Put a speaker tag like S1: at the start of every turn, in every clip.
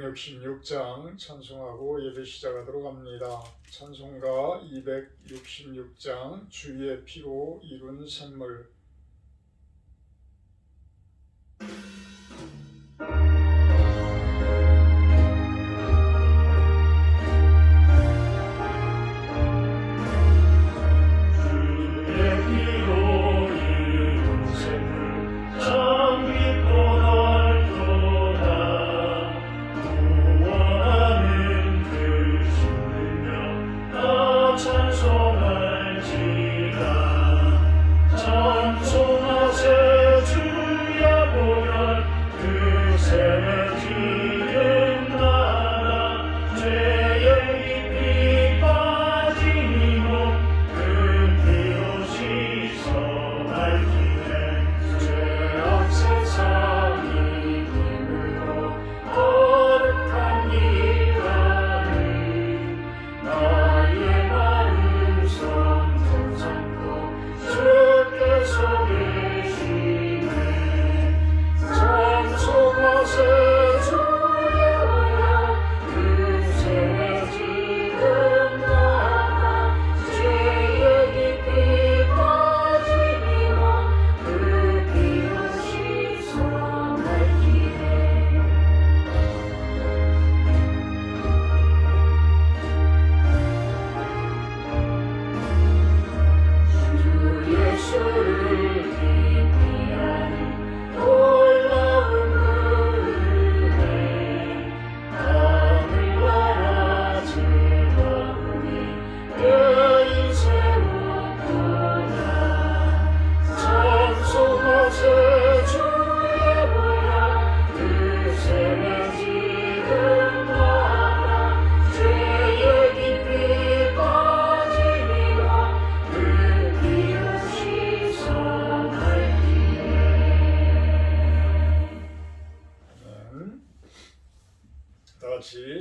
S1: 266장 찬송하고 예배 시작하도록 합니다. 찬송가 266장 주의 피로 이룬 샘물.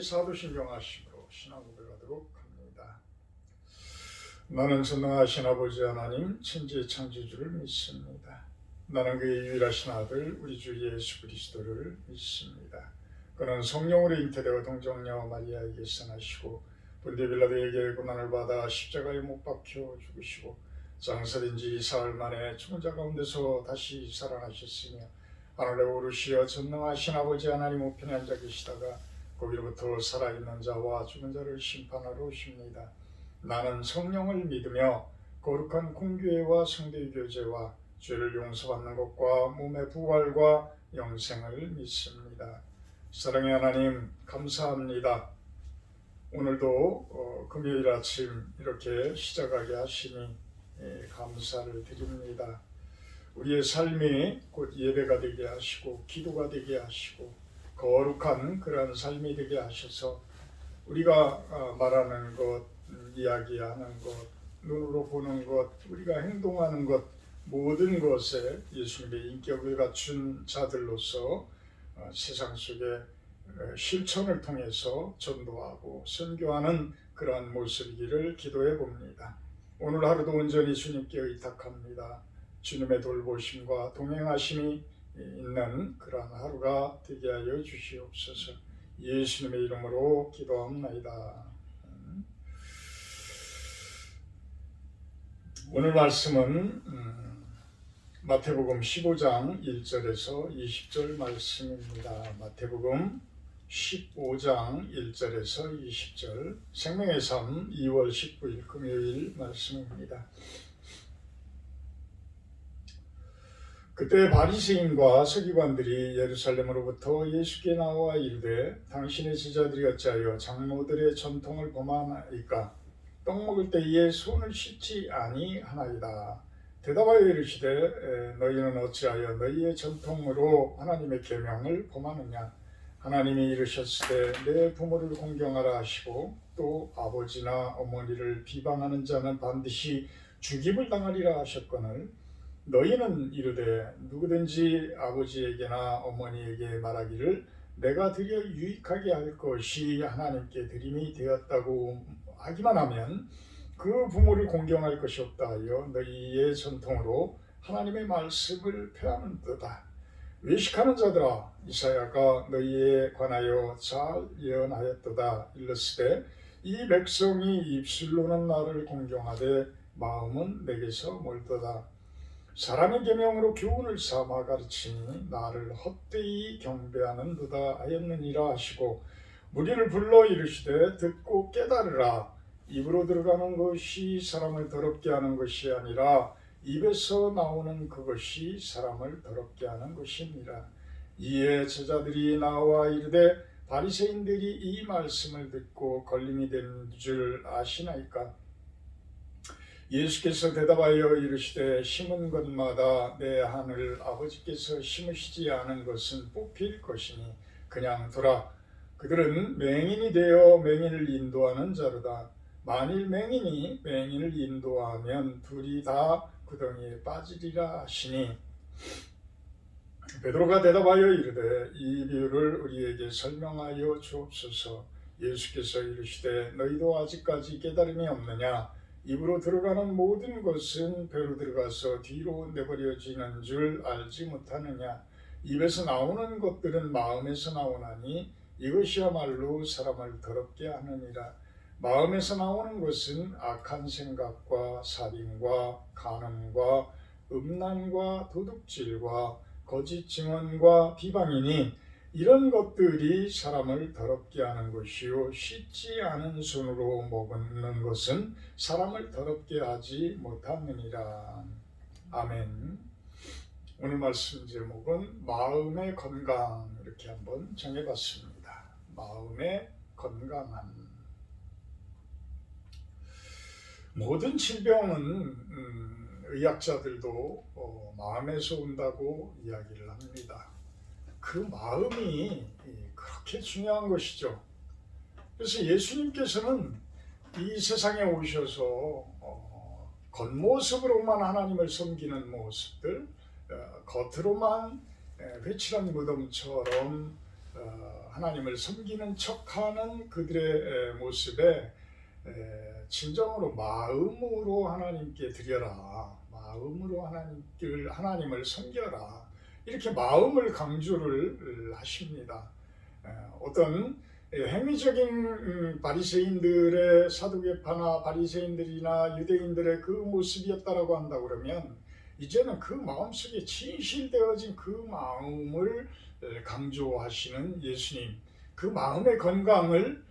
S1: 사도신경 하심으로 신앙 고백하도록 합니다. 나는 전능하신 아버지 하나님 천지의 창조주를 믿습니다. 나는 그의 유일하신 아들 우리 주 예수 그리스도를 믿습니다. 그는 성령으로 잉태되어 동정녀 마리아에게서 나시고 본디오 빌라도에게 고난을 받아 십자가에 못 박혀 죽으시고 장사된 지 사흘 만에 죽은 자 가운데서 다시 살아나셨으며 하늘에 오르시어 전능하신 아버지 하나님 우편에 앉아 계시다가 거기로부터 살아있는 자와 죽은 자를 심판하러 오십니다. 나는 성령을 믿으며 거룩한 공교회와 성도의 교제와 죄를 용서받는 것과 몸의 부활과 영생을 믿습니다. 사랑의 하나님 감사합니다. 오늘도 금요일 아침 이렇게 시작하게 하시니 감사를 드립니다. 우리의 삶이 곧 예배가 되게 하시고 기도가 되게 하시고 거룩한 그런 삶이 되게 하셔서 우리가 말하는 것, 이야기하는 것, 눈으로 보는 것, 우리가 행동하는 것 모든 것에 예수님의 인격을 갖춘 자들로서 세상 속에 실천을 통해서 전도하고 선교하는 그러한 모습이기를 기도해 봅니다. 오늘 하루도 온전히 주님께 의탁합니다. 주님의 돌보심과 동행하심이 있는 그러한 하루가 되게 하여 주시옵소서. 예수님의 이름으로 기도합나이다. 오늘 말씀은 마태복음 15장 1절에서 20절 말씀입니다. 마태복음 15장 1절에서 20절 생명의 삶 2월 19일 금요일 말씀입니다. 그때 바리새인과 서기관들이 예루살렘으로부터 예수께 나와 이르되 당신의 제자들이 어찌하여 장로들의 전통을 범하나이까? 떡 먹을 때에 손을 씻지 아니하나이다. 대답하여 이르시되 너희는 어찌하여 너희의 전통으로 하나님의 계명을 범하느냐? 하나님이 이르셨을 때 내 부모를 공경하라 하시고 또 아버지나 어머니를 비방하는 자는 반드시 죽임을 당하리라 하셨거늘 너희는 이르되 누구든지 아버지에게나 어머니에게 말하기를 내가 드려 유익하게 할 것이 하나님께 드림이 되었다고 하기만 하면 그 부모를 공경할 것이 없다 하여 너희의 전통으로 하나님의 말씀을 폐하는도다. 외식하는 자들아, 이사야가 너희에 관하여 잘 예언하였도다. 일렀으되 이 백성이 입술로는 나를 공경하되 마음은 내게서 멀도다. 사람의 계명으로 교훈을 삼아 가르치니 나를 헛되이 경배하는도다 하였느니라 하시고, 무리를 불러 이르시되 듣고 깨달으라. 입으로 들어가는 것이 사람을 더럽게 하는 것이 아니라 입에서 나오는 그것이 사람을 더럽게 하는 것이니라. 이에 제자들이 나와 이르되 바리새인들이 이 말씀을 듣고 걸림이 된 줄 아시나이까? 예수께서 대답하여 이르시되 심은 것마다 내 하늘 아버지께서 심으시지 않은 것은 뽑힐 것이니 그냥 두라. 그들은 맹인이 되어 맹인을 인도하는 자로다. 만일 맹인이 맹인을 인도하면 둘이 다 구덩이에 빠지리라 하시니, 베드로가 대답하여 이르되 이 비유를 우리에게 설명하여 주옵소서. 예수께서 이르시되 너희도 아직까지 깨달음이 없느냐? 입으로 들어가는 모든 것은 배로 들어가서 뒤로 내버려지는 줄 알지 못하느냐? 입에서 나오는 것들은 마음에서 나오나니 이것이야말로 사람을 더럽게 하느니라. 마음에서 나오는 것은 악한 생각과 살인과 간음과 음란과 도둑질과 거짓 증언과 비방이니 이런 것들이 사람을 더럽게 하는 것이요, 씻지 않은 손으로 먹는 것은 사람을 더럽게 하지 못하느니라. 아멘. 오늘 말씀 제목은 마음의 건강, 이렇게 한번 정해봤습니다. 마음의 건강함. 모든 질병은 의학자들도 마음에서 온다고 이야기를 합니다. 그 마음이 그렇게 중요한 것이죠. 그래서 예수님께서는 이 세상에 오셔서 겉모습으로만 하나님을 섬기는 모습들, 겉으로만 회칠한 무덤처럼 하나님을 섬기는 척하는 그들의 모습에 진정으로 마음으로 하나님께 드려라, 마음으로 하나님을 섬겨라, 이렇게 마음을 강조를 하십니다. 어떤 행위적인 바리새인들의, 사두개파나 바리새인들이나 유대인들의 그 모습이었다라고 한다 그러면, 이제는 그 마음속에 진실되어진 그 마음을 강조하시는 예수님, 그 마음의 건강을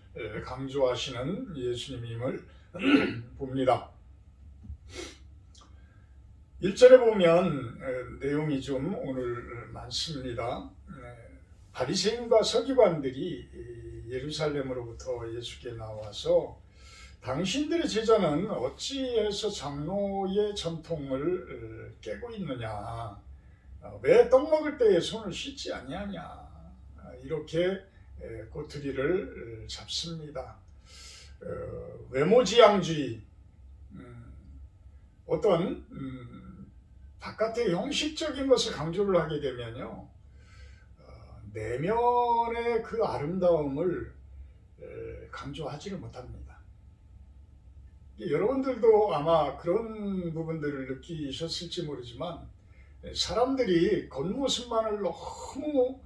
S1: 강조하시는 예수님임을 봅니다. 1절에 보면 내용이 좀 오늘 많습니다. 바리새인과 서기관들이 예루살렘으로부터 예수께 나와서 당신들의 제자는 어찌해서 장로의 전통을 깨고 있느냐, 왜 떡 먹을 때에 손을 씻지 아니하냐, 이렇게 꼬투리를 잡습니다. 외모지향주의, 어떤 바깥의 형식적인 것을 강조를 하게 되면요, 내면의 그 아름다움을 강조하지를 못합니다. 여러분들도 아마 그런 부분들을 느끼셨을지 모르지만, 사람들이 겉모습만을 너무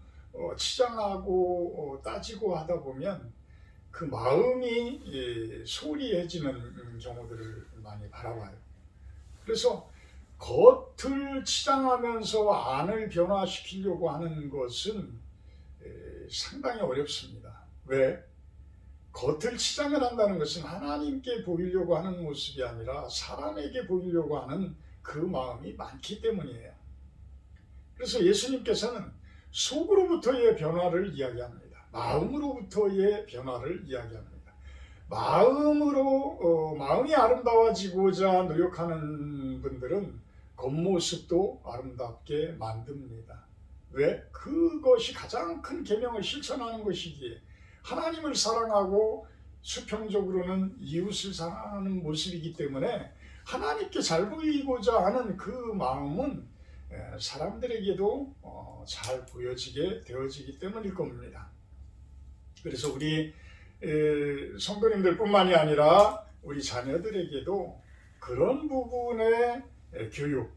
S1: 치장하고 따지고 하다 보면 그 마음이 소홀해지는 경우들을 많이 바라봐요. 그래서 겉을 치장하면서 안을 변화시키려고 하는 것은 상당히 어렵습니다. 왜? 겉을 치장을 한다는 것은 하나님께 보이려고 하는 모습이 아니라 사람에게 보이려고 하는 그 마음이 많기 때문이에요. 그래서 예수님께서는 속으로부터의 변화를 이야기합니다. 마음으로부터의 변화를 이야기합니다. 마음이 아름다워지고자 노력하는 분들은 겉모습도 아름답게 만듭니다. 왜? 그것이 가장 큰 계명을 실천하는 것이기에, 하나님을 사랑하고 수평적으로는 이웃을 사랑하는 모습이기 때문에 하나님께 잘 보이고자 하는 그 마음은 사람들에게도 잘 보여지게 되어지기 때문일 겁니다. 그래서 우리 성도님들 뿐만이 아니라 우리 자녀들에게도 그런 부분의 교육,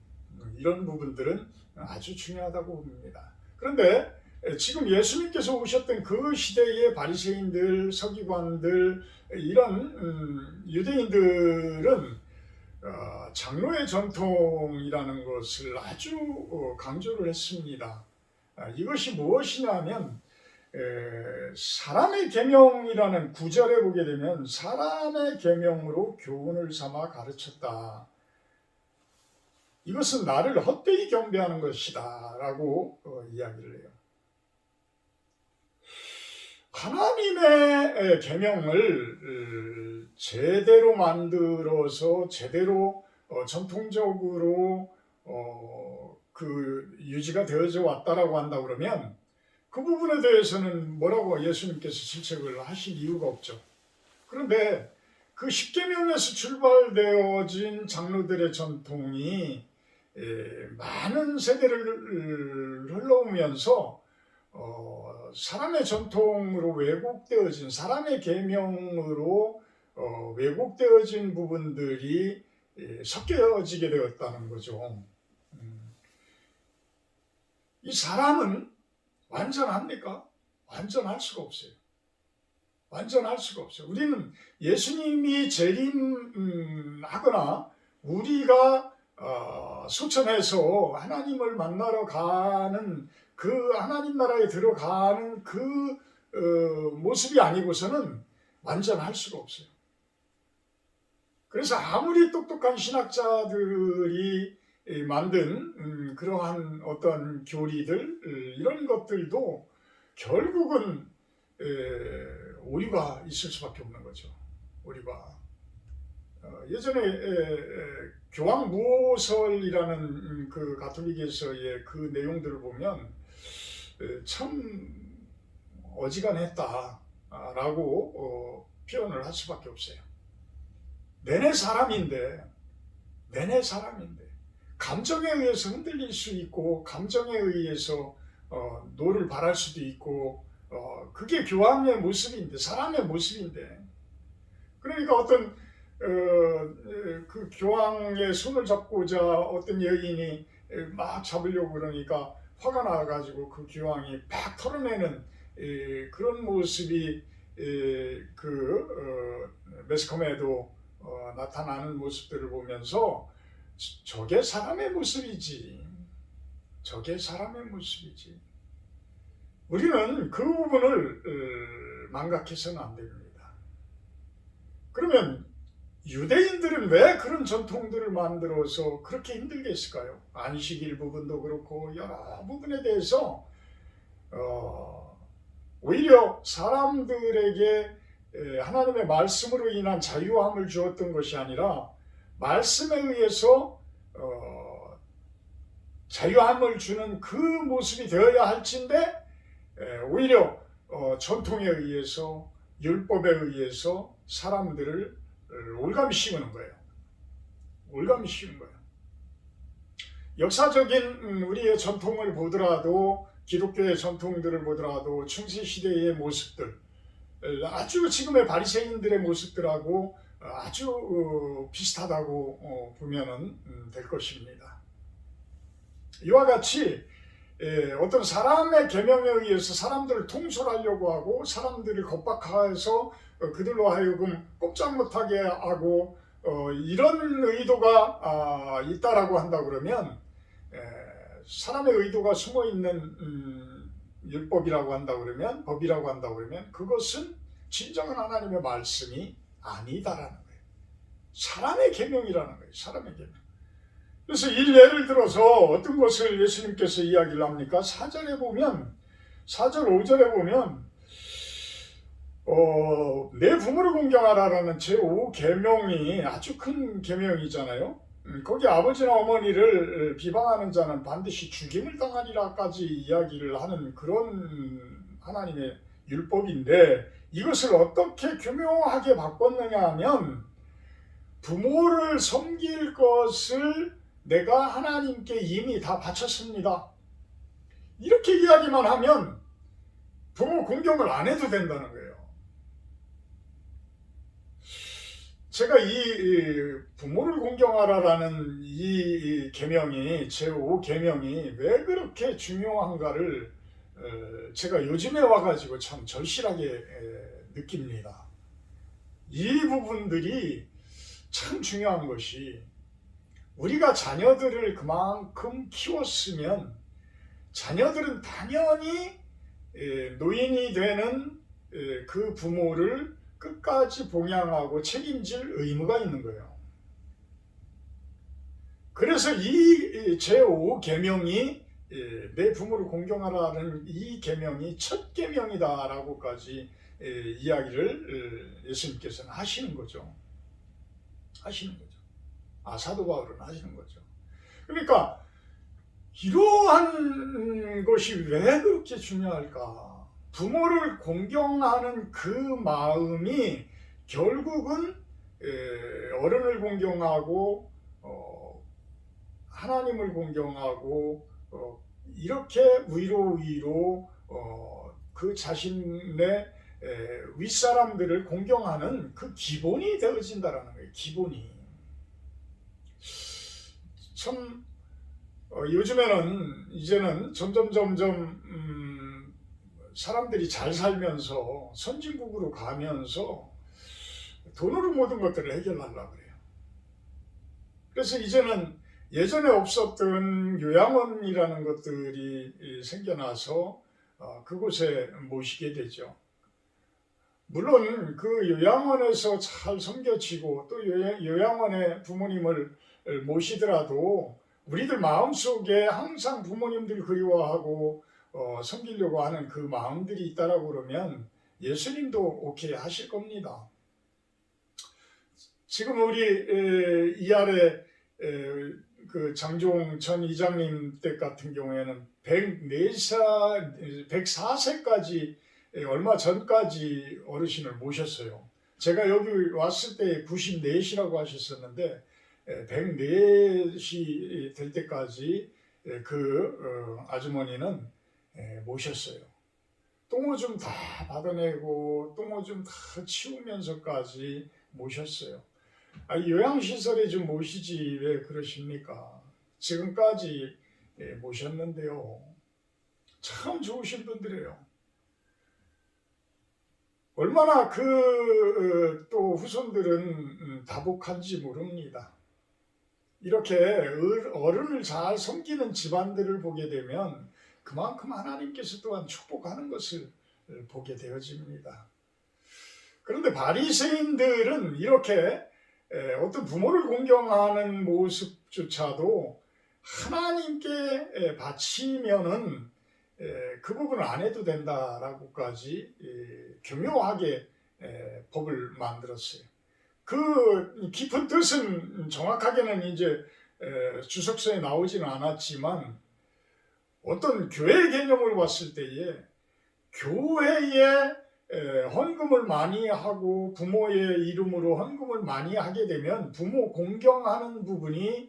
S1: 이런 부분들은 아주 중요하다고 봅니다. 그런데 지금 예수님께서 오셨던 그 시대의 바리새인들, 서기관들, 이런 유대인들은 장로의 전통이라는 것을 아주 강조를 했습니다. 이것이 무엇이냐면 사람의 계명이라는 구절에 보게 되면 사람의 계명으로 교훈을 삼아 가르쳤다. 이것은 나를 헛되이 경배하는 것이다 라고 이야기를 해요. 하나님의 계명을 제대로 만들어서 제대로 전통적으로 그 유지가 되어져 왔다라고 한다 그러면 그 부분에 대해서는 뭐라고 예수님께서 질책을 하실 이유가 없죠. 그런데 그 십계명에서 출발되어진 장로들의 전통이 많은 세대를 흘러오면서 사람의 전통으로 왜곡되어진, 사람의 계명으로 왜곡되어진 부분들이 섞여지게 되었다는 거죠. 이 사람은 완전합니까? 완전할 수가 없어요. 완전할 수가 없어요. 우리는 예수님이 재림하거나 우리가 소천해서 하나님을 만나러 가는 그 하나님 나라에 들어가는 그 모습이 아니고서는 완전할 수가 없어요. 그래서 아무리 똑똑한 신학자들이 만든 그러한 어떤 교리들 이런 것들도 결국은 오류가 있을 수밖에 없는 거죠. 오류가. 예전에 교황무호설이라는 그 가톨릭에서의 그 내용들을 보면 참 어지간했다라고 표현을 할 수밖에 없어요. 내내 사람인데 감정에 의해서 흔들릴 수 있고 감정에 의해서 노를 바랄 수도 있고 그게 교황의 모습인데 사람의 모습인데 그러니까 어떤 그 교황의 손을 잡고자 어떤 여인이 막 잡으려고 그러니까 화가 나가지고 그 교황이 팍 털어내는 그런 모습이 매스컴에도 나타나는 모습들을 보면서 저게 사람의 모습이지. 저게 사람의 모습이지. 우리는 그 부분을 망각해서는 안 됩니다. 그러면 유대인들은 왜 그런 전통들을 만들어서 그렇게 힘들게 했을까요? 안식일 부분도 그렇고 여러 부분에 대해서 오히려 사람들에게 하나님의 말씀으로 인한 자유함을 주었던 것이 아니라 말씀에 의해서 자유함을 주는 그 모습이 되어야 할진데 오히려 전통에 의해서 율법에 의해서 사람들을 올가미 심는 거예요. 올가미 심는 거예요. 역사적인 우리의 전통을 보더라도 기독교의 전통들을 보더라도 중세시대의 모습들 아주 지금의 바리새인들의 모습들하고 아주 비슷하다고 보면 될 것입니다. 이와 같이 어떤 사람의 계명에 의해서 사람들을 통솔하려고 하고 사람들을 겁박해서 그들로 하여금 꼼짝 못하게 하고 이런 의도가 있다라고 한다 그러면 사람의 의도가 숨어있는 율법이라고 한다 그러면 법이라고 한다 그러면 그것은 진정한 하나님의 말씀이 아니다라는 거예요. 사람의 계명이라는 거예요. 사람의 계명. 그래서 예를 들어서 어떤 것을 예수님께서 이야기를 합니까? 4절에 보면 4절 5절에 보면 내 부모를 공경하라라는 제5계명이 아주 큰 계명이잖아요. 거기 아버지나 어머니를 비방하는 자는 반드시 죽임을 당하리라까지 이야기를 하는 그런 하나님의 율법인데 이것을 어떻게 교묘하게 바꿨느냐 하면 부모를 섬길 것을 내가 하나님께 이미 다 바쳤습니다. 이렇게 이야기만 하면 부모 공경을 안 해도 된다는 거예요. 제가 이 부모를 공경하라라는 이 계명이 제5 계명이 왜 그렇게 중요한가를 제가 요즘에 와가지고 참 절실하게 느낍니다. 이 부분들이 참 중요한 것이 우리가 자녀들을 그만큼 키웠으면 자녀들은 당연히 노인이 되는 그 부모를 끝까지 봉양하고 책임질 의무가 있는 거예요. 그래서 이 제5 계명이 내 부모를 공경하라는 이 계명이 첫 계명이다라고까지 이야기를 예수님께서는 하시는 거죠. 사도 바울은 하시는 거죠. 그러니까 이러한 것이 왜 그렇게 중요할까? 부모를 공경하는 그 마음이 결국은 어른을 공경하고 하나님을 공경하고 이렇게 위로 그 자신의 윗사람들을 공경하는 그 기본이 되어진다는 거예요. 기본이. 참 요즘에는 이제는 점점 사람들이 잘 살면서 선진국으로 가면서 돈으로 모든 것들을 해결하려고 그래요. 그래서 이제는 예전에 없었던 요양원이라는 것들이 생겨나서 그곳에 모시게 되죠. 물론 그 요양원에서 잘 섬겨지고 또 요양원에 부모님을 모시더라도 우리들 마음속에 항상 부모님들 그리워하고 섬기려고 하는 그 마음들이 있다라고 그러면 예수님도 오케이 하실 겁니다. 지금 우리 이 아래 그 장종 전 이장님 때 같은 경우에는 104세까지 얼마 전까지 어르신을 모셨어요. 제가 여기 왔을 때 94시라고 하셨었는데 104시 될 때까지 그 아주머니는 모셨어요. 똥오줌 다 받아내고 똥오줌 다 치우면서까지 모셨어요. 요양시설에 좀 모시지 왜 그러십니까? 지금까지 모셨는데요. 참 좋으신 분들이에요. 얼마나 또 후손들은 다복한지 모릅니다. 이렇게 어른을 잘 섬기는 집안들을 보게 되면 그만큼 하나님께서 또한 축복하는 것을 보게 되어집니다. 그런데 바리새인들은 이렇게 어떤 부모를 공경하는 모습조차도 하나님께 바치면은 그 부분을 안 해도 된다라고까지 교묘하게 법을 만들었어요. 그 깊은 뜻은 정확하게는 이제 주석서에 나오지는 않았지만 어떤 교회 개념을 봤을 때에 교회에 헌금을 많이 하고 부모의 이름으로 헌금을 많이 하게 되면 부모 공경하는 부분이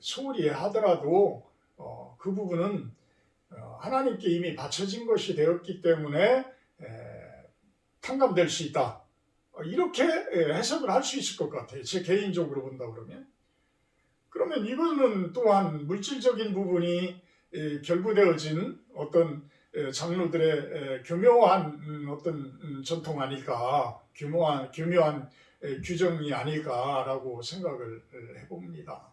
S1: 소홀히 하더라도 그 부분은 하나님께 이미 바쳐진 것이 되었기 때문에 탕감될 수 있다. 이렇게 해석을 할 수 있을 것 같아요. 제 개인적으로 본다 그러면 이거는 또한 물질적인 부분이 결부되어진 어떤 장로들의 교묘한 어떤 전통 아닐까, 교묘한 규정이 아닐까라고 생각을 해봅니다.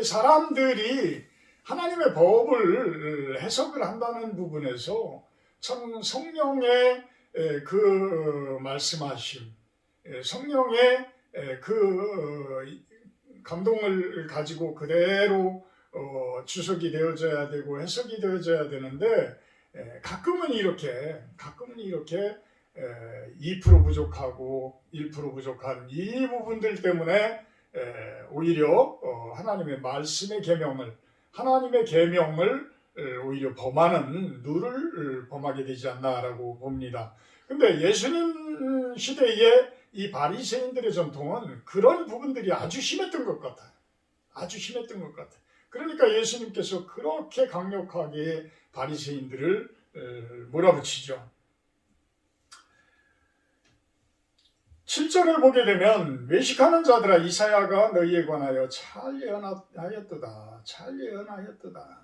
S1: 사람들이 하나님의 법을 해석을 한다는 부분에서 참 성령의 그 말씀하심, 성령의 그 감동을 가지고 그대로 주석이 되어져야 되고 해석이 되어져야 되는데 가끔은 이렇게 2% 부족하고 1% 부족한 이 부분들 때문에 오히려 하나님의 말씀의 계명을 하나님의 계명을 오히려 범하는 누를 범하게 되지 않나라고 봅니다. 근데 예수님 시대에 이 바리새인들의 전통은 그런 부분들이 아주 심했던 것 같아요. 그러니까 예수님께서 그렇게 강력하게 바리새인들을 몰아붙이죠. 7절을 보게 되면 외식하는 자들아 이사야가 너희에 관하여 잘 예언하였도다. 잘 예언하였도다.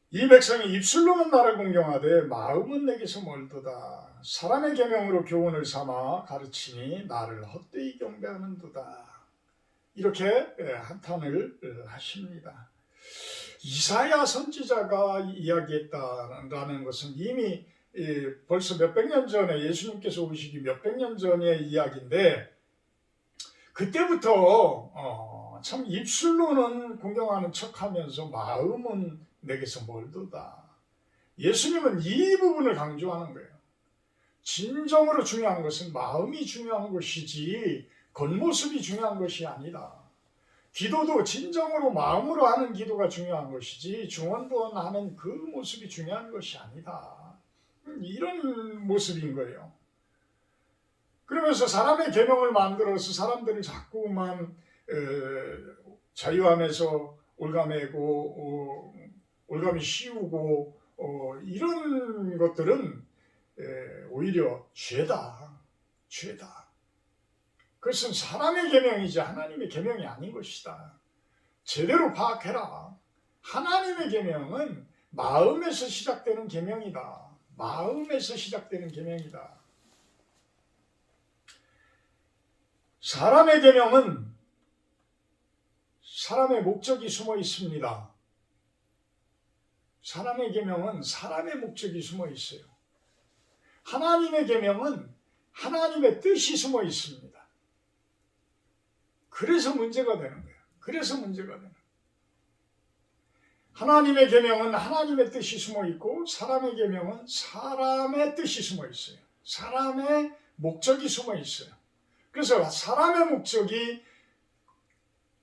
S1: 이 백성이 입술로는 나를 공경하되 마음은 내게서 멀도다. 사람의 계명으로 교훈을 삼아 가르치니 나를 헛되이 경배하는도다. 이렇게 한탄을 하십니다. 이사야 선지자가 이야기했다라는 것은 이미 벌써 몇백 년 전에 예수님께서 오시기 몇백 년 전의 이야기인데 그때부터 참 입술로는 공경하는 척하면서 마음은 내게서 멀도다. 예수님은 이 부분을 강조하는 거예요. 진정으로 중요한 것은 마음이 중요한 것이지 겉모습이 중요한 것이 아니다. 기도도 진정으로 마음으로 하는 기도가 중요한 것이지 중언부언하는 그 모습이 중요한 것이 아니다. 이런 모습인 거예요. 그러면서 사람의 계명을 만들어서 사람들을 자꾸만 자유함에서 올가매고 올가미 씌우고 이런 것들은 오히려 죄다. 그것은 사람의 계명이지 하나님의 계명이 아닌 것이다. 제대로 파악해라. 하나님의 계명은 마음에서 시작되는 계명이다. 마음에서 시작되는 계명이다. 사람의 계명은 사람의 목적이 숨어 있습니다. 사람의 계명은 사람의 목적이 숨어 있어요. 하나님의 계명은 하나님의 뜻이 숨어 있습니다. 그래서 문제가 되는 거예요. 그래서 문제가 되는 거예요. 하나님의 계명은 하나님의 뜻이 숨어 있고 사람의 계명은 사람의 뜻이 숨어 있어요. 사람의 목적이 숨어 있어요. 그래서 사람의 목적이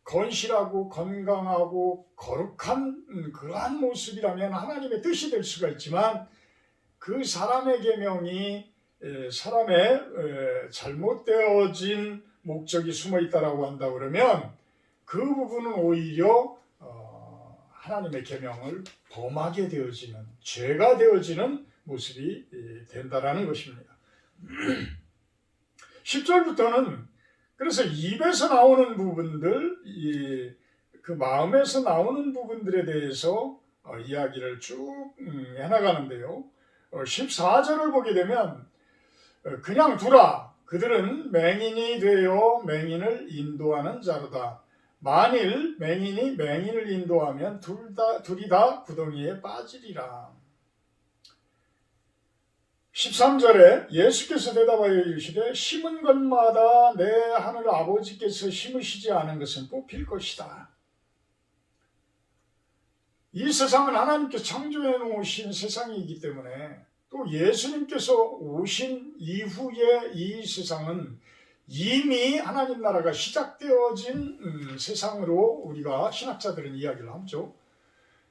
S1: 건실하고 건강하고 거룩한 그러한 모습이라면 하나님의 뜻이 될 수가 있지만 그 사람의 계명이 사람의 잘못되어진 목적이 숨어 있다라고 한다 그러면 그 부분은 오히려 하나님의 계명을 범하게 되어지는 죄가 되어지는 모습이 된다라는 것입니다. 10절부터는 그래서 입에서 나오는 부분들, 그 마음에서 나오는 부분들에 대해서 이야기를 쭉 해나가는데요. 14절을 보게 되면 그냥 두라. 그들은 맹인이 되어 맹인을 인도하는 자로다. 만일 맹인이 맹인을 인도하면 둘이 다 구덩이에 빠지리라. 13절에 예수께서 대답하여 이르시되 심은 것마다 내 하늘 아버지께서 심으시지 않은 것은 뽑힐 것이다. 이 세상은 하나님께서 창조해 놓으신 세상이기 때문에 또 예수님께서 오신 이후에 이 세상은 이미 하나님 나라가 시작되어진 세상으로 우리가 신학자들은 이야기를 하죠.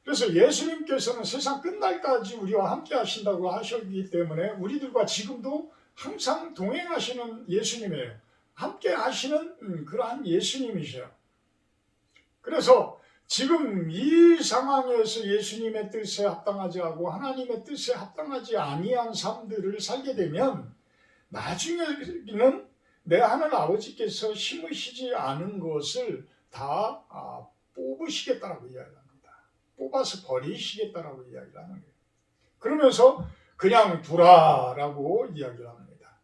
S1: 그래서 예수님께서는 세상 끝날까지 우리와 함께 하신다고 하셨기 때문에 우리들과 지금도 항상 동행하시는 예수님이에요. 함께 하시는 그러한 예수님이셔요. 그래서 지금 이 상황에서 예수님의 뜻에 합당하지 않고 하나님의 뜻에 합당하지 아니한 삶들을 살게 되면 나중에는 내 하늘 아버지께서 심으시지 않은 것을 다 뽑으시겠다라고 이야기합니다. 뽑아서 버리시겠다라고 이야기를 하는 거예요. 그러면서 그냥 두라라고 이야기를 합니다.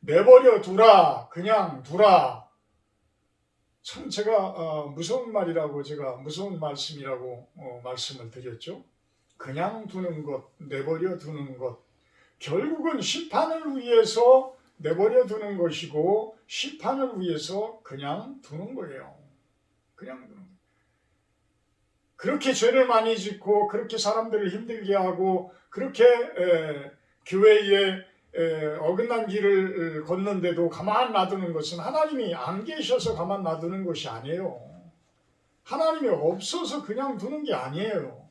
S1: 내버려 두라, 그냥 두라. 참 제가 무서운 말이라고 제가 무서운 말씀이라고 말씀을 드렸죠. 그냥 두는 것, 내버려 두는 것. 결국은 심판을 위해서 내버려 두는 것이고 심판을 위해서 그냥 두는 거예요. 그냥 두는 거예요. 그렇게 죄를 많이 짓고 그렇게 사람들을 힘들게 하고 그렇게 교회에 어긋난 길을 걷는데도 가만 놔두는 것은 하나님이 안 계셔서 가만 놔두는 것이 아니에요. 하나님이 없어서 그냥 두는 게 아니에요.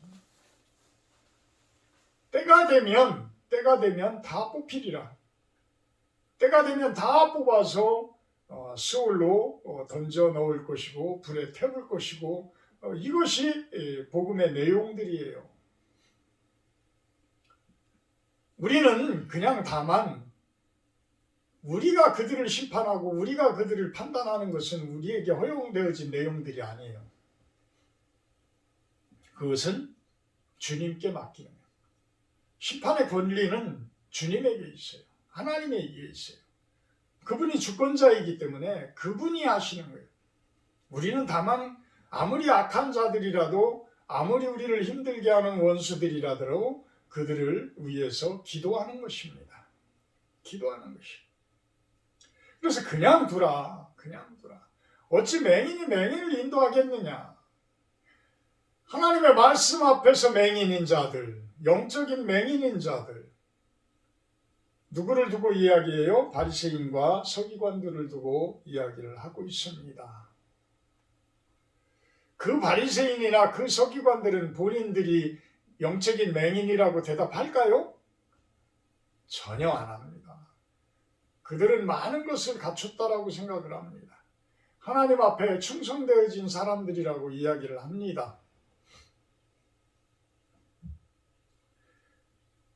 S1: 때가 되면 다 뽑히리라. 때가 되면 다 뽑아서 수월로 던져 넣을 것이고 불에 태울 것이고 이것이 복음의 내용들이에요. 우리는 그냥 다만 우리가 그들을 심판하고 우리가 그들을 판단하는 것은 우리에게 허용되어진 내용들이 아니에요. 그것은 주님께 맡기는 거예요. 심판의 권리는 주님에게 있어요. 하나님에게 있어요. 그분이 주권자이기 때문에 그분이 하시는 거예요. 우리는 다만 아무리 악한 자들이라도 아무리 우리를 힘들게 하는 원수들이라도 그들을 위해서 기도하는 것입니다. 기도하는 것입니다. 그래서 그냥 두라. 어찌 맹인이 맹인을 인도하겠느냐. 하나님의 말씀 앞에서 맹인인 자들, 영적인 맹인인 자들, 누구를 두고 이야기해요? 바리새인과 서기관들을 두고 이야기를 하고 있습니다. 그 바리새인이나 그 서기관들은 본인들이 영적인 맹인이라고 대답할까요? 전혀 안 합니다. 그들은 많은 것을 갖췄다라고 생각을 합니다. 하나님 앞에 충성되어진 사람들이라고 이야기를 합니다.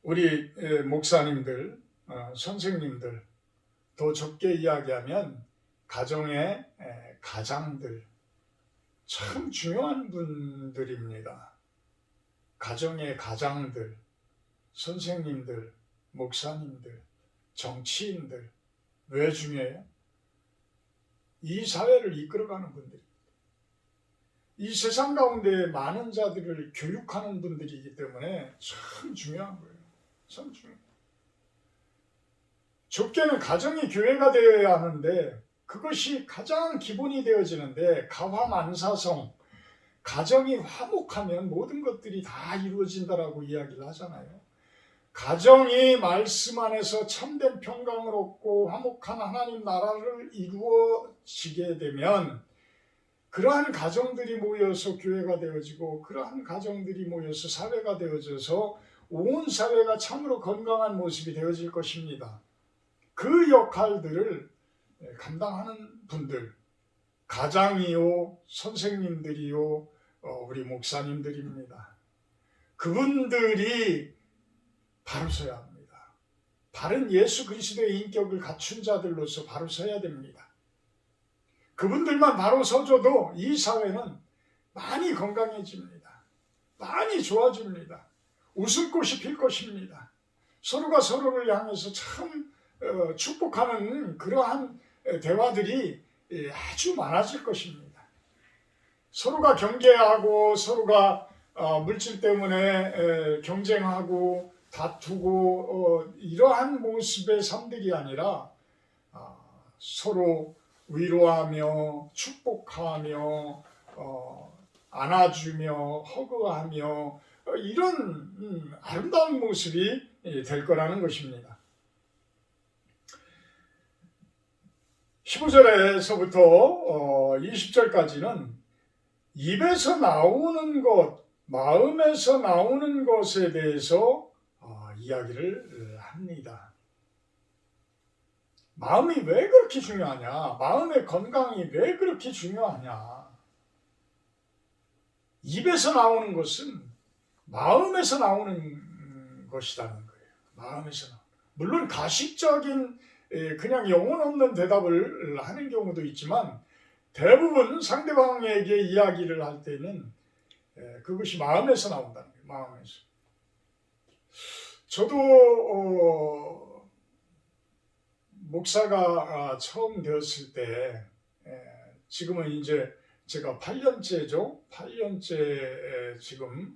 S1: 우리 목사님들, 선생님들, 더 적게 이야기하면 가정의 가장들, 참 중요한 분들입니다. 가정의 가장들, 선생님들, 목사님들, 정치인들, 왜 중요해요? 이 사회를 이끌어가는 분들, 이 세상 가운데 많은 자들을 교육하는 분들이기 때문에 참 중요한 거예요. 참 중요해요. 좁게는 가정이 교회가 되어야 하는데 그것이 가장 기본이 되어지는데 가화만사성, 가정이 화목하면 모든 것들이 다 이루어진다라고 이야기를 하잖아요. 가정이 말씀 안에서 참된 평강을 얻고 화목한 하나님 나라를 이루어지게 되면 그러한 가정들이 모여서 교회가 되어지고 그러한 가정들이 모여서 사회가 되어져서 온 사회가 참으로 건강한 모습이 되어질 것입니다. 그 역할들을 감당하는 분들, 가장이요, 선생님들이요, 우리 목사님들입니다. 그분들이 바로 서야 합니다. 바른 예수 그리스도의 인격을 갖춘 자들로서 바로 서야 됩니다. 그분들만 바로 서줘도 이 사회는 많이 건강해집니다. 많이 좋아집니다. 웃음꽃이 필 것입니다. 서로가 서로를 향해서 참 축복하는 그러한 대화들이 아주 많아질 것입니다. 서로가 경계하고 서로가 물질 때문에 경쟁하고 다투고 이러한 모습의 삶들이 아니라 서로 위로하며 축복하며 안아주며 허그하며 이런 아름다운 모습이 될 거라는 것입니다. 15절에서부터 20절까지는 입에서 나오는 것, 마음에서 나오는 것에 대해서 이야기를 합니다. 마음이 왜 그렇게 중요하냐? 마음의 건강이 왜 그렇게 중요하냐? 입에서 나오는 것은 마음에서 나오는 것이라는 거예요. 마음에서 나오는. 물론 가식적인 그냥 영혼 없는 대답을 하는 경우도 있지만 대부분 상대방에게 이야기를 할 때는 그것이 마음에서 나온다는 거예요. 마음에서. 저도 목사가 처음 되었을 때 지금은 이제 제가 8년째죠. 8년째 지금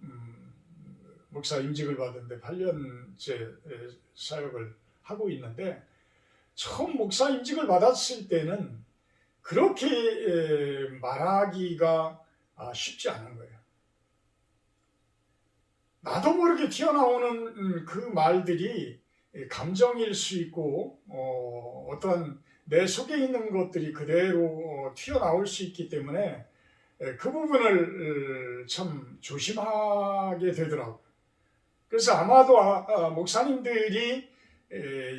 S1: 목사 임직을 받은데 8년째 사역을 하고 있는데 처음 목사 임직을 받았을 때는 그렇게 말하기가 쉽지 않은 거예요. 나도 모르게 튀어나오는 그 말들이 감정일 수 있고 어떤 내 속에 있는 것들이 그대로 튀어나올 수 있기 때문에 그 부분을 참 조심하게 되더라고요. 그래서 아마도 목사님들이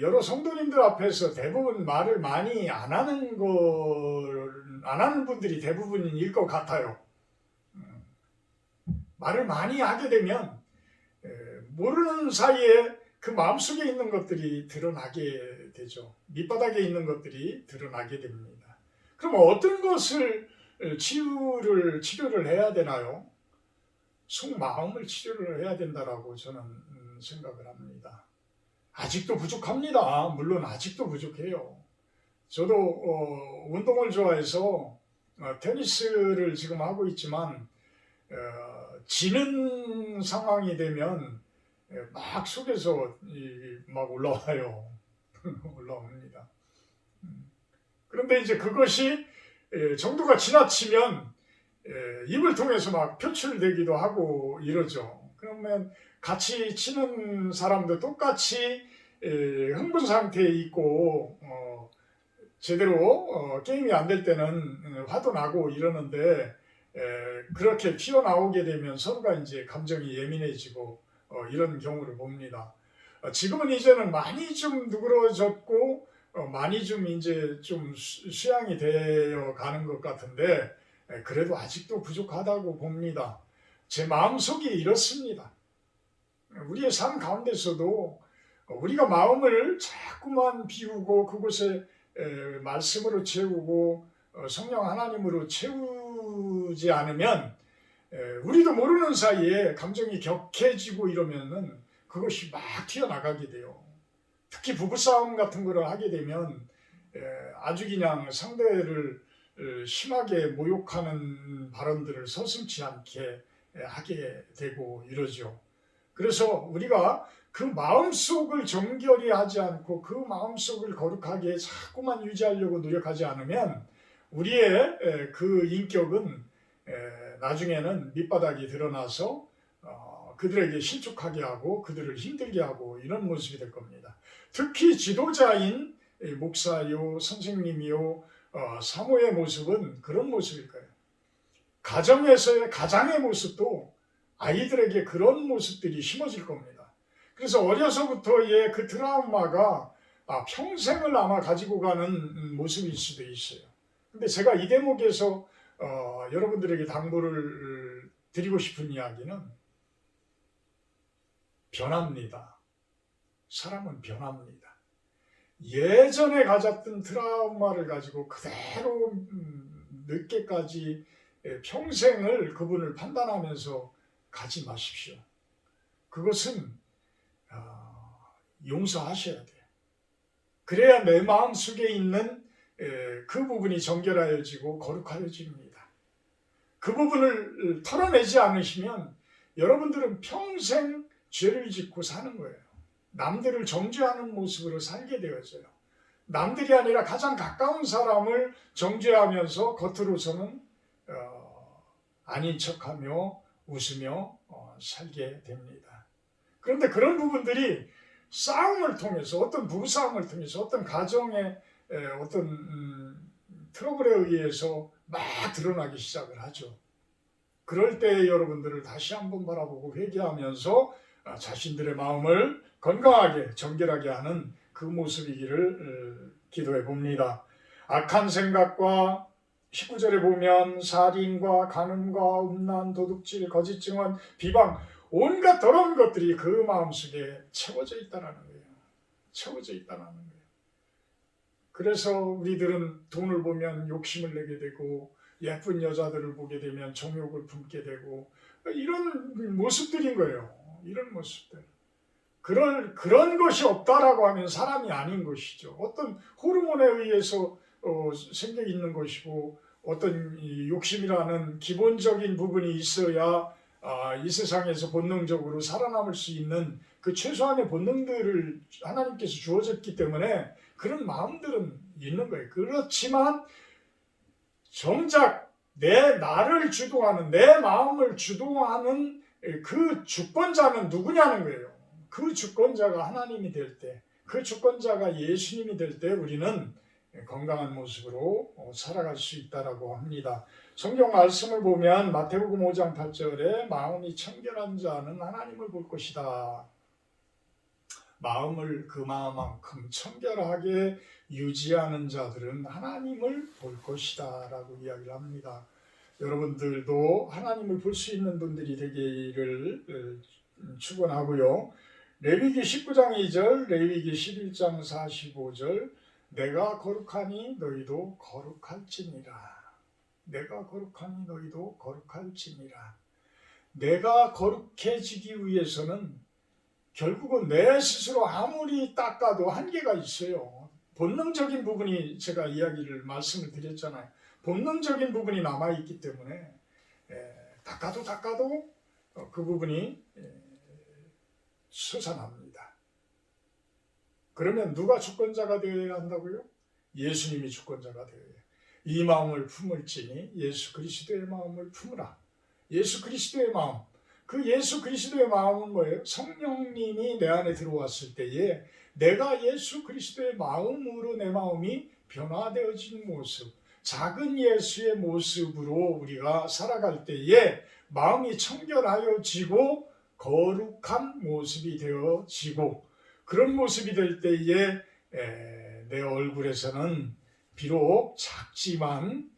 S1: 여러 성도님들 앞에서 대부분 말을 많이 안 하는 분들이 대부분일 것 같아요. 말을 많이 하게 되면 모르는 사이에 그 마음속에 있는 것들이 드러나게 되죠. 밑바닥에 있는 것들이 드러나게 됩니다. 그럼 어떤 것을 치료를 해야 되나요? 속마음을 치료를 해야 된다라고 저는 생각을 합니다. 아직도 부족합니다. 물론 아직도 부족해요. 저도 운동을 좋아해서 테니스를 지금 하고 있지만 지는 상황이 되면 막 속에서 막 올라와요. 올라옵니다. 그런데 이제 그것이 정도가 지나치면 입을 통해서 막 표출되기도 하고 이러죠. 그러면 같이 치는 사람도 똑같이 흥분 상태에 있고 제대로 게임이 안 될 때는 화도 나고 이러는데 그렇게 튀어나오게 되면 서로가 이제 감정이 예민해지고 이런 경우를 봅니다. 지금은 이제는 많이 좀 누그러졌고 많이 좀 이제 좀 수양이 되어 가는 것 같은데 그래도 아직도 부족하다고 봅니다. 제 마음속이 이렇습니다. 우리의 삶 가운데서도 우리가 마음을 자꾸만 비우고 그곳에 말씀으로 채우고 성령 하나님으로 채우지 않으면 우리도 모르는 사이에 감정이 격해지고 이러면은 그것이 막 튀어나가게 돼요. 특히 부부싸움 같은 거를 하게 되면 아주 그냥 상대를 심하게 모욕하는 발언들을 서슴지 않게 하게 되고 이러죠. 그래서 우리가 그 마음속을 정결히 하지 않고 그 마음속을 거룩하게 자꾸만 유지하려고 노력하지 않으면 우리의 그 인격은 나중에는 밑바닥이 드러나서 그들에게 실족하게 하고 그들을 힘들게 하고 이런 모습이 될 겁니다. 특히 지도자인 목사요, 선생님이요, 사모의 모습은 그런 모습일 거예요. 가정에서의 가장의 모습도 아이들에게 그런 모습들이 심어질 겁니다. 그래서 어려서부터의 그 트라우마가 평생을 아마 가지고 가는 모습일 수도 있어요. 근데 제가 이 대목에서 여러분들에게 당부를 드리고 싶은 이야기는 변합니다. 사람은 변합니다. 예전에 가졌던 트라우마를 가지고 그대로 늦게까지 평생을 그분을 판단하면서 가지 마십시오. 그것은 용서하셔야 돼요. 그래야 내 마음속에 있는 그 부분이 정결하여지고 거룩하여집니다. 그 부분을 털어내지 않으시면 여러분들은 평생 죄를 짓고 사는 거예요. 남들을 정죄하는 모습으로 살게 되어져요. 남들이 아니라 가장 가까운 사람을 정죄하면서 겉으로서는 아닌 척하며 웃으며 살게 됩니다. 그런데 그런 부분들이 싸움을 통해서 어떤 부부싸움을 통해서 어떤 가정의 어떤 트러블에 의해서 막 드러나기 시작을 하죠. 그럴 때 여러분들을 다시 한번 바라보고 회개하면서 자신들의 마음을 건강하게 정결하게 하는 그 모습이기를 기도해 봅니다. 악한 생각과 19절에 보면 살인과 간음과 음란, 도둑질, 거짓 증언, 비방 온갖 더러운 것들이 그 마음속에 채워져 있다는 거예요. 채워져 있다는 거예요. 그래서 우리들은 돈을 보면 욕심을 내게 되고 예쁜 여자들을 보게 되면 정욕을 품게 되고 이런 모습들인 거예요. 이런 모습들. 그런 것이 없다라고 하면 사람이 아닌 것이죠. 어떤 호르몬에 의해서 생겨 있는 것이고 어떤 욕심이라는 기본적인 부분이 있어야 이 세상에서 본능적으로 살아남을 수 있는 그 최소한의 본능들을 하나님께서 주어졌기 때문에 그런 마음들은 있는 거예요. 그렇지만 정작 나를 주도하는 내 마음을 주도하는 그 주권자는 누구냐는 거예요. 그 주권자가 하나님이 될 때, 그 주권자가 예수님이 될 때 우리는 건강한 모습으로 살아갈 수 있다라고 합니다. 성경 말씀을 보면 마태복음 5장 8절에 마음이 청결한 자는 하나님을 볼 것이다. 마음을 그 마음만큼 청결하게 유지하는 자들은 하나님을 볼 것이다 라고 이야기를 합니다. 여러분들도 하나님을 볼 수 있는 분들이 되기를 축원하고요. 레위기 19장 2절, 레위기 11장 45절, 내가 거룩하니 너희도 거룩할지니라. 내가 거룩하니 너희도 거룩할지니라. 내가 거룩해지기 위해서는 결국은 내 스스로 아무리 닦아도 한계가 있어요. 본능적인 부분이, 제가 말씀을 드렸잖아요. 본능적인 부분이 남아있기 때문에 닦아도 그 부분이 솟아납니다. 그러면 누가 주권자가 되어야 한다고요? 예수님이 주권자가 되어야 해요. 이 마음을 품을지니 예수 그리스도의 마음을 품으라. 예수 그리스도의 마음. 그 예수 그리스도의 마음은 뭐예요? 성령님이 내 안에 들어왔을 때에 내가 예수 그리스도의 마음으로 내 마음이 변화되어진 모습, 작은 예수의 모습으로 우리가 살아갈 때에 마음이 청결하여지고 거룩한 모습이 되어지고, 그런 모습이 될 때에 내 얼굴에서는 비록 작지만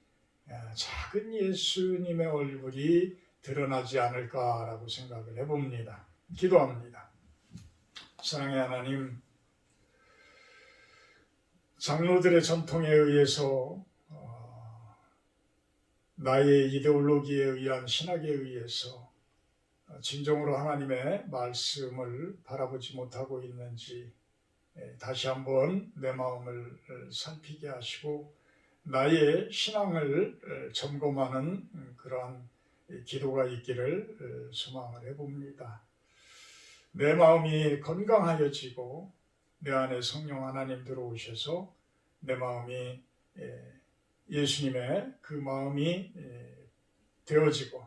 S1: 작은 예수님의 얼굴이 드러나지 않을까라고 생각을 해봅니다. 기도합니다. 사랑의 하나님, 장로들의 전통에 의해서 나의 이데올로기에 의한 신학에 의해서 진정으로 하나님의 말씀을 바라보지 못하고 있는지 다시 한번 내 마음을 살피게 하시고 나의 신앙을 점검하는 그러한 기도가 있기를 소망을 해봅니다. 내 마음이 건강하여지고 내 안에 성령 하나님 들어오셔서 내 마음이 예수님의 그 마음이 되어지고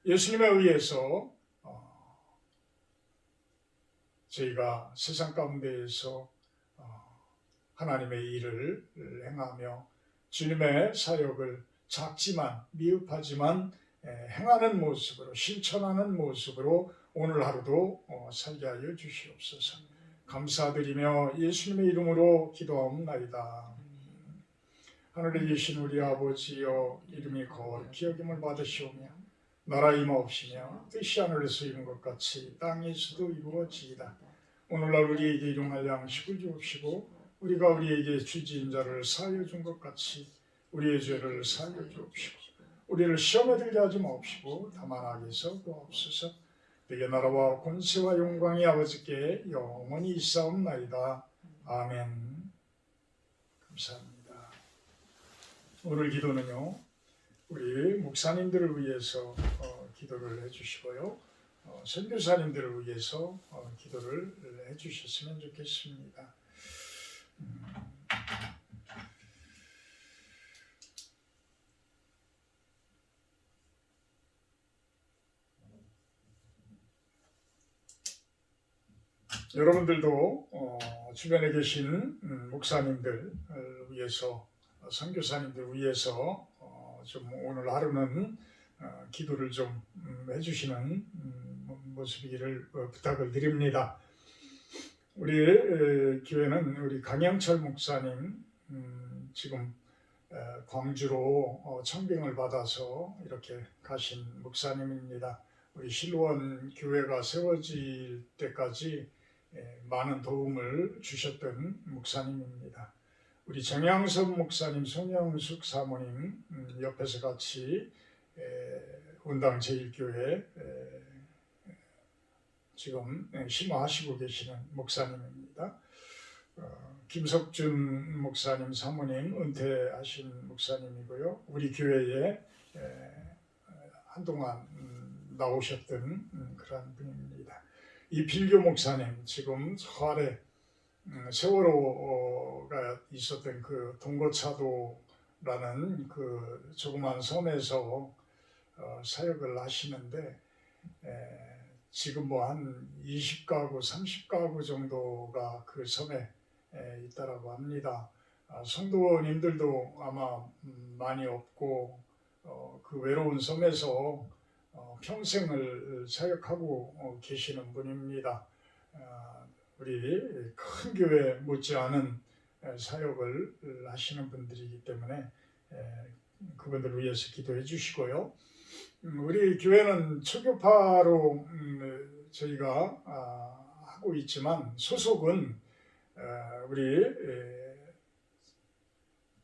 S1: 예수님에 의해서 저희가 세상 가운데에서 하나님의 일을 행하며 주님의 사역을 작지만 미흡하지만 행하는 모습으로, 실천하는 모습으로 오늘 하루도 살게 하여 주시옵소서. 감사드리며 예수님의 이름으로 기도하옵나이다. 하늘에 계신 우리 아버지여, 이름이 거룩히 여김을 받으시오며 나라 임하옵시며 뜻이 하늘에서 이룬 것 같이 땅에서도 이루어지이다. 오늘날 우리에게 일용할 양식을 주옵시고 우리가 우리에게 죄지은 자를 사하여 준 것 같이 우리의 죄를 사하여 주옵시고 우리를 시험에 들게 하지 마옵시고 다만 악에서 구하옵소서. 내게 나라와 권세와 영광이 아버지께 영원히 있사옵나이다. 아멘. 감사합니다. 오늘 기도는요, 우리 목사님들을 위해서 기도를 해주시고요, 선교사님들을 위해서 기도를 해주셨으면 좋겠습니다. 여러분들도 주변에 계신 목사님들 위해서, 선교사님들 위해서 좀 오늘 하루는 기도를 좀 해주시는 모습이기를 부탁을 드립니다. 우리 교회는 우리 강영철 목사님 지금 광주로 청빙을 받아서 이렇게 가신 목사님입니다. 우리 실로원 교회가 세워질 때까지 많은 도움을 주셨던 목사님입니다. 우리 정양섭 목사님, 송영숙 사모님 옆에서 같이 운당 제1교회 지금 심화하시고 계시는 목사님입니다. 김석준 목사님 사모님 은퇴하신 목사님이고요. 우리 교회에 한동안 나오셨던 그런 분입니다. 이필교 목사님, 지금 저 아래 세월호가 있었던 그 동거차도라는 그 조그만 섬에서 사역을 하시는데 지금 뭐 한 20가구, 30가구 정도가 그 섬에 있다라고 합니다. 성도님들도 아마 많이 없고 그 외로운 섬에서 평생을 사역하고 계시는 분입니다. 우리 큰 교회 못지않은 사역을 하시는 분들이기 때문에 그분들을 위해서 기도해 주시고요. 우리 교회는 초교파로 저희가 하고 있지만 소속은 우리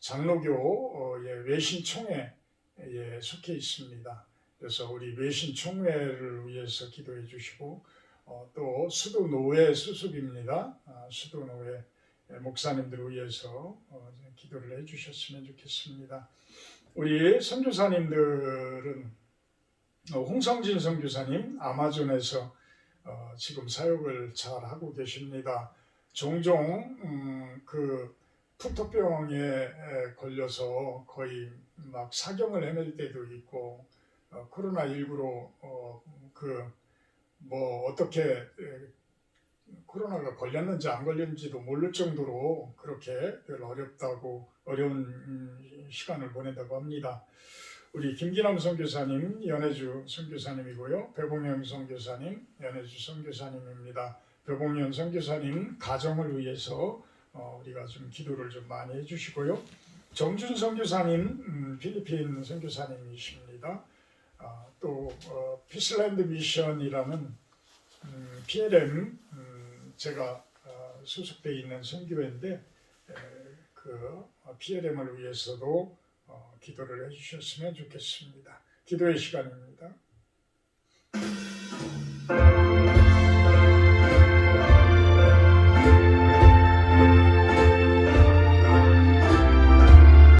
S1: 장로교의 외신총회에 속해 있습니다. 그래서 우리 외신총회를 위해서 기도해 주시고 또 수도노회 소속입니다. 수도노회 목사님들을 위해서 기도를 해주셨으면 좋겠습니다. 우리 선교사님들은 홍성진 선교사님 아마존에서 지금 사역을 잘 하고 계십니다. 종종 그 풍토병에 걸려서 거의 막 사경을 헤맬 때도 있고 코로나19로 어떻게 코로나가 걸렸는지 안 걸렸는지도 모를 정도로 그렇게 어려운 시간을 보낸다고 합니다. 우리 김기남 선교사님 연해주 선교사님이고요. 배봉현 선교사님 연해주 선교사님입니다. 배봉현 선교사님 가정을 위해서 우리가 좀 기도를 좀 많이 해주시고요. 정준 선교사님 필리핀 선교사님이십니다. 또 피스랜드 미션이라는 PLM 제가 소속되어 있는 선교회인데 그 PLM을 위해서도 기도를 해주셨으면 좋겠습니다. 기도의 시간입니다.